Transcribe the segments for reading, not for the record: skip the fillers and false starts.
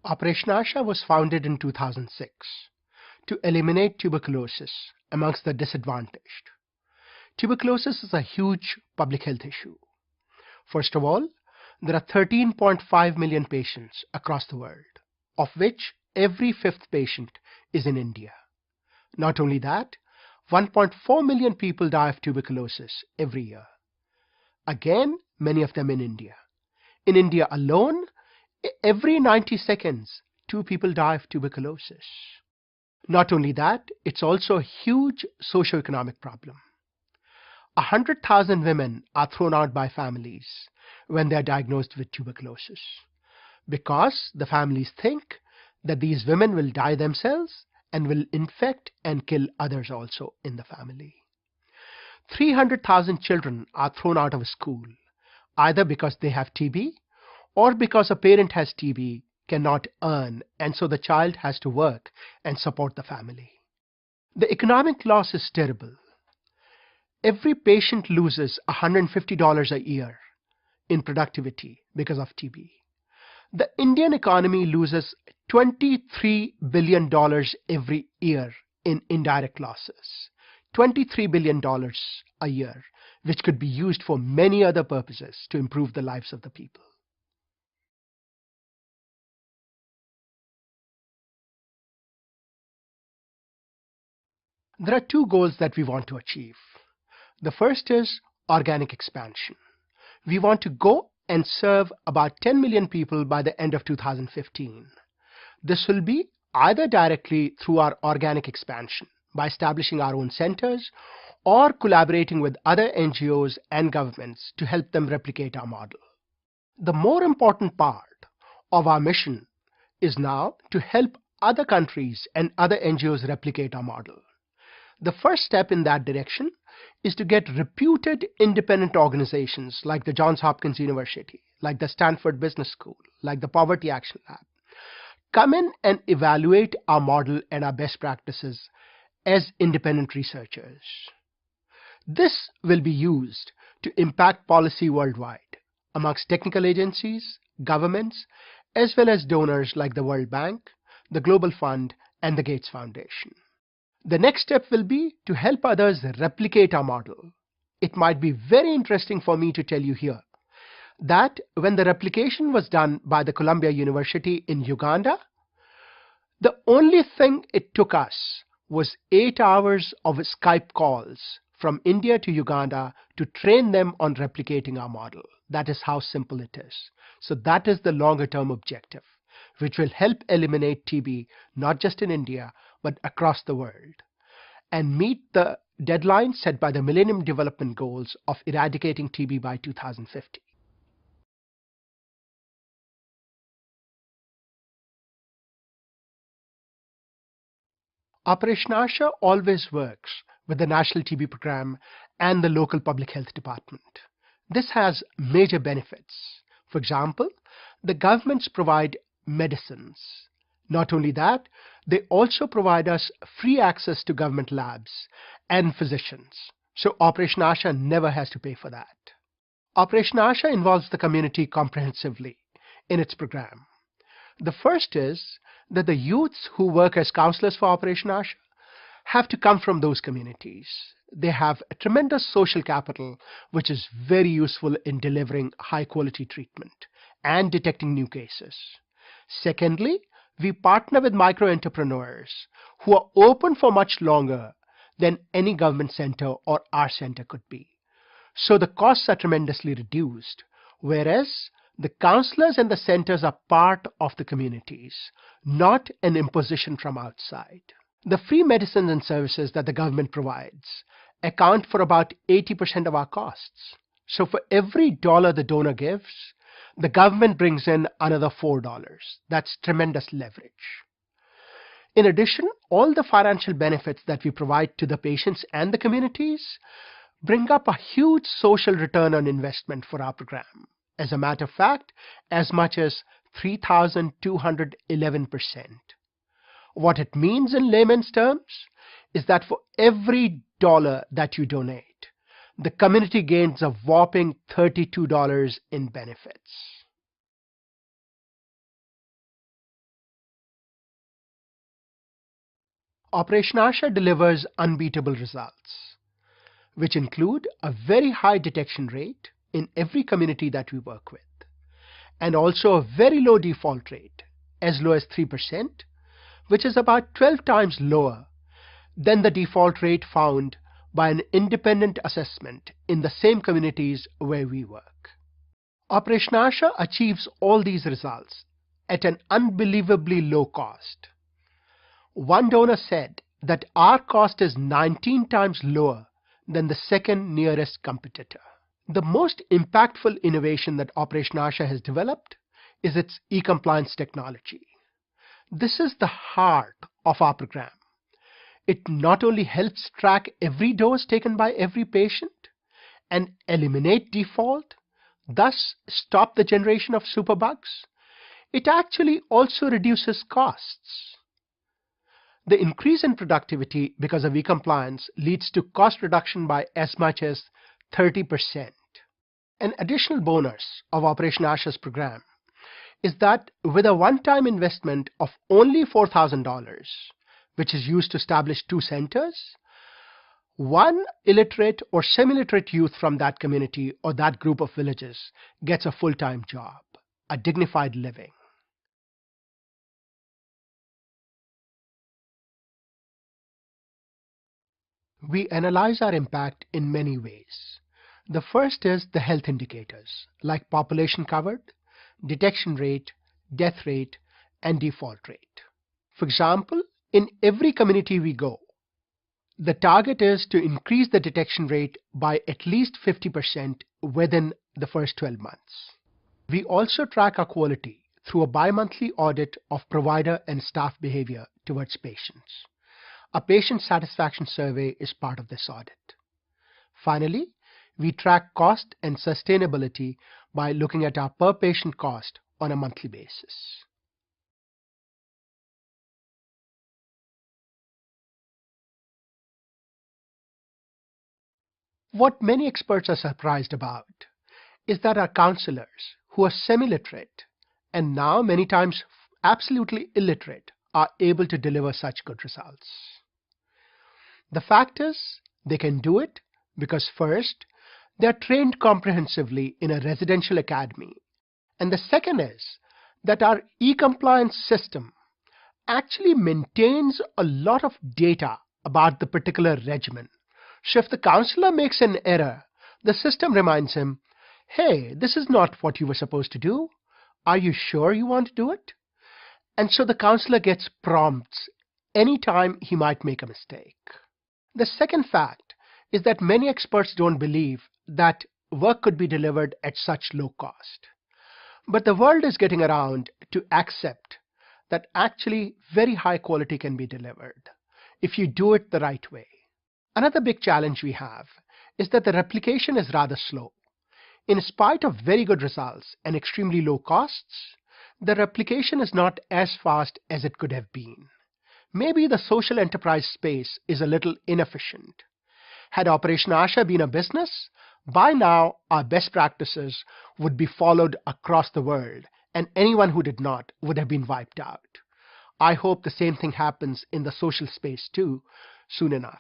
Operation Asha was founded in 2006 to eliminate tuberculosis amongst the disadvantaged. Tuberculosis is a huge public health issue. First of all, there are 13.5 million patients across the world, of which every fifth patient is in India. Not only that, 1.4 million people die of tuberculosis every year. Again, many of them in India. In India alone, every 90 seconds, 2 people die of tuberculosis. Not only that, it's also a huge socio-economic problem. 100,000 women are thrown out by families when they are diagnosed with tuberculosis because the families think that these women will die themselves and will infect and kill others also in the family. 300,000 children are thrown out of school either because they have TB or because a parent has TB, cannot earn, and so the child has to work and support the family. The economic loss is terrible. Every patient loses $150 a year in productivity because of TB. The Indian economy loses $23 billion every year in indirect losses. $23 billion a year, which could be used for many other purposes to improve the lives of the people. There are two goals that we want to achieve. The first is organic expansion. We want to go and serve about 10 million people by the end of 2015. This will be either directly through our organic expansion by establishing our own centers or collaborating with other NGOs and governments to help them replicate our model. The more important part of our mission is now to help other countries and other NGOs replicate our model. The first step in that direction is to get reputed independent organizations like the Johns Hopkins University, like the Stanford Business School, like the Poverty Action Lab, come in and evaluate our model and our best practices as independent researchers. This will be used to impact policy worldwide amongst technical agencies, governments, as well as donors like the World Bank, the Global Fund, and the Gates Foundation. The next step will be to help others replicate our model. It might be very interesting for me to tell you here that when the replication was done by the Columbia University in Uganda, the only thing it took us was 8 hours of Skype calls from India to Uganda to train them on replicating our model. That is how simple it is. So that is the longer term objective, which will help eliminate TB not just in India, but across the world, and meet the deadline set by the Millennium Development Goals of eradicating TB by 2050. Operation Asha always works with the National TB Program and the local public health department. This has major benefits. For example, the governments provide medicines. Not only that, they also provide us free access to government labs and physicians. So Operation Asha never has to pay for that. Operation Asha involves the community comprehensively in its program. The first is that the youths who work as counselors for Operation Asha have to come from those communities. They have a tremendous social capital, which is very useful in delivering high quality treatment and detecting new cases. Secondly, we partner with micro entrepreneurs who are open for much longer than any government center or our center could be. So the costs are tremendously reduced, whereas the counselors and the centers are part of the communities, not an imposition from outside. The free medicines and services that the government provides account for about 80% of our costs. So for every dollar the donor gives, the government brings in another $4. That's tremendous leverage. In addition, all the financial benefits that we provide to the patients and the communities bring up a huge social return on investment for our program. As a matter of fact, as much as 3,211%. What it means in layman's terms is that for every dollar that you donate, the community gains a whopping $32 in benefits. Operation Asha delivers unbeatable results, which include a very high detection rate in every community that we work with, and also a very low default rate, as low as 3%, which is about 12 times lower than the default rate found by an independent assessment in the same communities where we work. Operation Asha achieves all these results at an unbelievably low cost. One donor said that our cost is 19 times lower than the second nearest competitor. The most impactful innovation that Operation Asha has developed is its e-compliance technology. This is the heart of our program. It not only helps track every dose taken by every patient and eliminate default, thus stop the generation of superbugs, it actually also reduces costs. The increase in productivity because of e-compliance leads to cost reduction by as much as 30%. An additional bonus of Operation Asha's program is that with a one-time investment of only $4,000, which is used to establish 2 centers, one illiterate or semi-literate youth from that community or that group of villages gets a full-time job, a dignified living. We analyze our impact in many ways. The first is the health indicators, like population covered, detection rate, death rate, and default rate. For example, in every community we go, the target is to increase the detection rate by at least 50% within the first 12 months. We also track our quality through a bi-monthly audit of provider and staff behavior towards patients. A patient satisfaction survey is part of this audit. Finally, we track cost and sustainability by looking at our per patient cost on a monthly basis. What many experts are surprised about is that our counselors, who are semi-literate and now many times absolutely illiterate, are able to deliver such good results. The fact is, they can do it because first, they are trained comprehensively in a residential academy, and the second is that our e-compliance system actually maintains a lot of data about the particular regimen. So if the counselor makes an error, the system reminds him, hey, this is not what you were supposed to do. Are you sure you want to do it? And so the counselor gets prompts anytime he might make a mistake. The second fact is that many experts don't believe that work could be delivered at such low cost. But the world is getting around to accept that actually very high quality can be delivered if you do it the right way. Another big challenge we have is that the replication is rather slow. In spite of very good results and extremely low costs, the replication is not as fast as it could have been. Maybe the social enterprise space is a little inefficient. Had Operation Asha been a business, by now our best practices would be followed across the world, and anyone who did not would have been wiped out. I hope the same thing happens in the social space too, soon enough.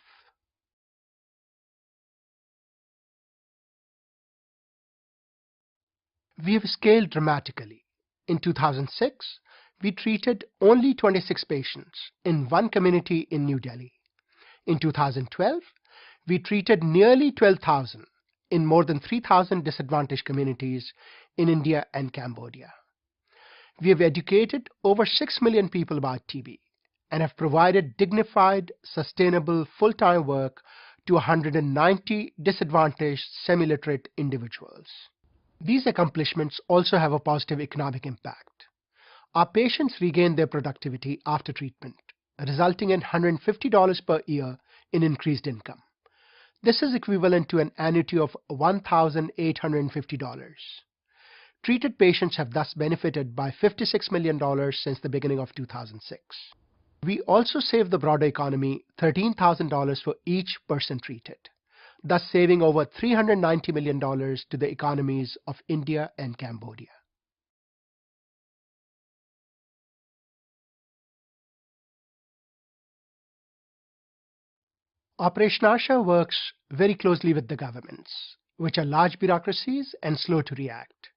We have scaled dramatically. In 2006, we treated only 26 patients in one community in New Delhi. In 2012, we treated nearly 12,000 in more than 3,000 disadvantaged communities in India and Cambodia. We have educated over 6 million people about TB and have provided dignified, sustainable, full-time work to 190 disadvantaged semi-literate individuals. These accomplishments also have a positive economic impact. Our patients regain their productivity after treatment, resulting in $150 per year in increased income. This is equivalent to an annuity of $1,850. Treated patients have thus benefited by $56 million since the beginning of 2006. We also save the broader economy $13,000 for each person treated, thus saving over $390 million to the economies of India and Cambodia. Operation Asha works very closely with the governments, which are large bureaucracies and slow to react.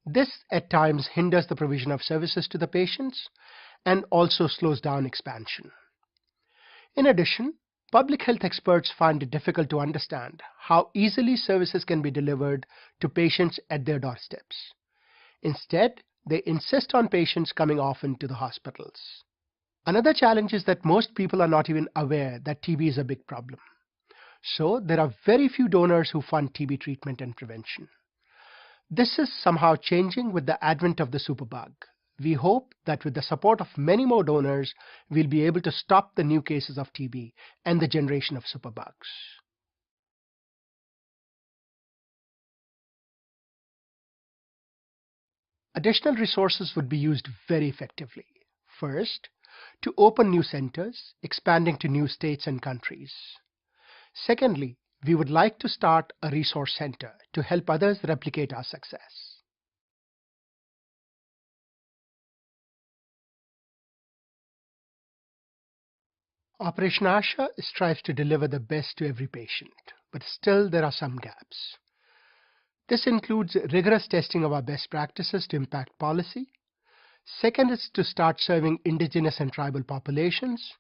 This at times hinders the provision of services to the patients and also slows down expansion. In addition, public health experts find it difficult to understand how easily services can be delivered to patients at their doorsteps. Instead, they insist on patients coming often to the hospitals. Another challenge is that most people are not even aware that TB is a big problem. So there are very few donors who fund TB treatment and prevention. This is somehow changing with the advent of the superbug. We hope that with the support of many more donors, we'll be able to stop the new cases of TB and the generation of superbugs. Additional resources would be used very effectively. First, to open new centers, expanding to new states and countries. Secondly, we would like to start a resource center to help others replicate our success. Operation Asha strives to deliver the best to every patient, but still there are some gaps. This includes rigorous testing of our best practices to impact policy. Second is to start serving indigenous and tribal populations.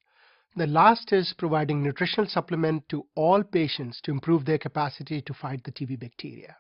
The last is providing nutritional supplement to all patients to improve their capacity to fight the TB bacteria.